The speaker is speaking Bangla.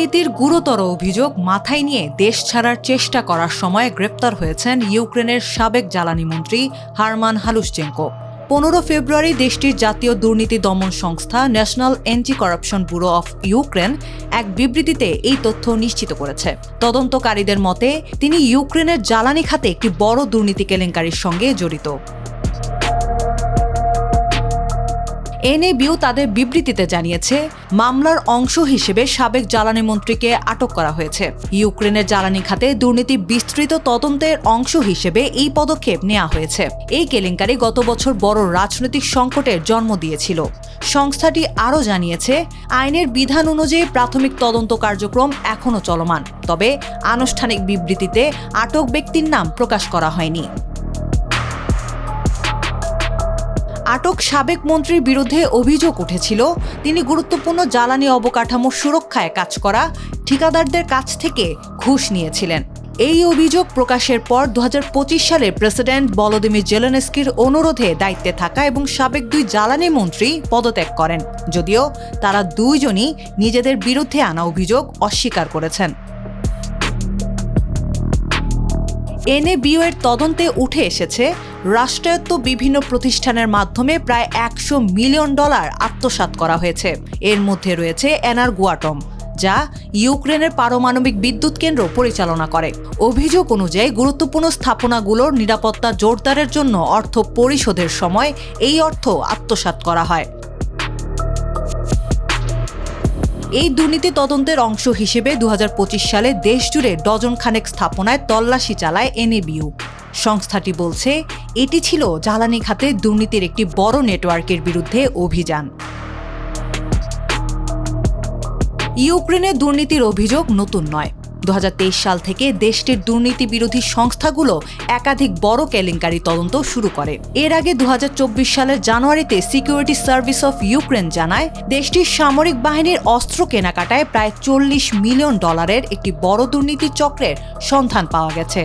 দুর্নীতির গুরুতর অভিযোগ মাথায় নিয়ে দেশ ছাড়ার চেষ্টা করার সময় গ্রেপ্তার হয়েছেন ইউক্রেনের সাবেক জ্বালানি মন্ত্রী হারমান হালুশচেঙ্কো। 15 ফেব্রুয়ারি দেশটির জাতীয় দুর্নীতি দমন সংস্থা national anti corruption bureau of Ukraine এক বিবৃতিতে এই তথ্য নিশ্চিত করেছে। তদন্তকারীদের মতে তিনি ইউক্রেনের জ্বালানি খাতে একটি বড় দুর্নীতি কেলেঙ্কারির সঙ্গে জড়িত। এনএবিউ তাদের বিবৃতিতে জানিয়েছে, মামলার অংশ হিসেবে সাবেক জ্বালানি মন্ত্রীকে আটক করা হয়েছে। ইউক্রেনের জ্বালানি খাতে দুর্নীতি বিস্তৃত তদন্তের অংশ হিসেবে এই পদক্ষেপ নেওয়া হয়েছে। এই কেলেঙ্কারি গত বছর বড় রাজনৈতিক সংকটের জন্ম দিয়েছিল। সংস্থাটি আরও জানিয়েছে, আইনের বিধান অনুযায়ী প্রাথমিক তদন্ত কার্যক্রম এখনও চলমান, তবে আনুষ্ঠানিক বিবৃতিতে আটক ব্যক্তির নাম প্রকাশ করা হয়নি। আটক সাবেক মন্ত্রীর বিরুদ্ধে অভিযোগ উঠেছিল, তিনি গুরুত্বপূর্ণ জ্বালানি অবকাঠামো সুরক্ষায় কাজ করা ঠিকাদারদের কাছ থেকে ঘুষ নিয়েছিলেন। এই অভিযোগ প্রকাশের পর 2025 সালে প্রেসিডেন্ট ভলোদিমির জেলেনস্কির অনুরোধে দায়িত্বে থাকা এবং সাবেক দুই জ্বালানি মন্ত্রী পদত্যাগ করেন, যদিও তারা দুইজনই নিজেদের বিরুদ্ধে আনা অভিযোগ অস্বীকার করেছেন। এনএবিউ এর তদন্তে উঠে এসেছে, রাষ্ট্রায়ত্ত বিভিন্ন প্রতিষ্ঠানের মাধ্যমে প্রায় $100 মিলিয়ন আত্মসাৎ করা হয়েছে। এর মধ্যে রয়েছে এনার্গোয়াটম, যা ইউক্রেনের পারমাণবিক বিদ্যুৎ কেন্দ্র পরিচালনা করে। অভিযোগ অনুযায়ী গুরুত্বপূর্ণ স্থাপনাগুলোর নিরাপত্তা জোরদারের জন্য অর্থ পরিশোধের সময় এই অর্থ আত্মসাৎ করা হয়। এই দুর্নীতি তদন্তের অংশ হিসেবে 2025 সালে দেশজুড়ে ডজন খানেক স্থাপনায় তল্লাশি চালায় এনএবিউ। সংস্থাটি বলছে, এটি ছিল জ্বালানি খাতে দুর্নীতির একটি বড় নেটওয়ার্কের বিরুদ্ধে অভিযান। ইউক্রেনে দুর্নীতির অভিযোগ নতুন নয়। 2023 সাল থেকে দেশটির দুর্নীতি বিরোধী সংস্থাগুলো একাধিক বড় কেলেঙ্কারি তদন্ত শুরু করে। এর আগে 2024 সালের জানুয়ারিতে সিকিউরিটি সার্ভিস অফ ইউক্রেন জানায়, দেশটির সামরিক বাহিনীর অস্ত্র কেনাকাটায় প্রায় $40 মিলিয়ন একটি বড় দুর্নীতি চক্রের সন্ধান পাওয়া গেছে।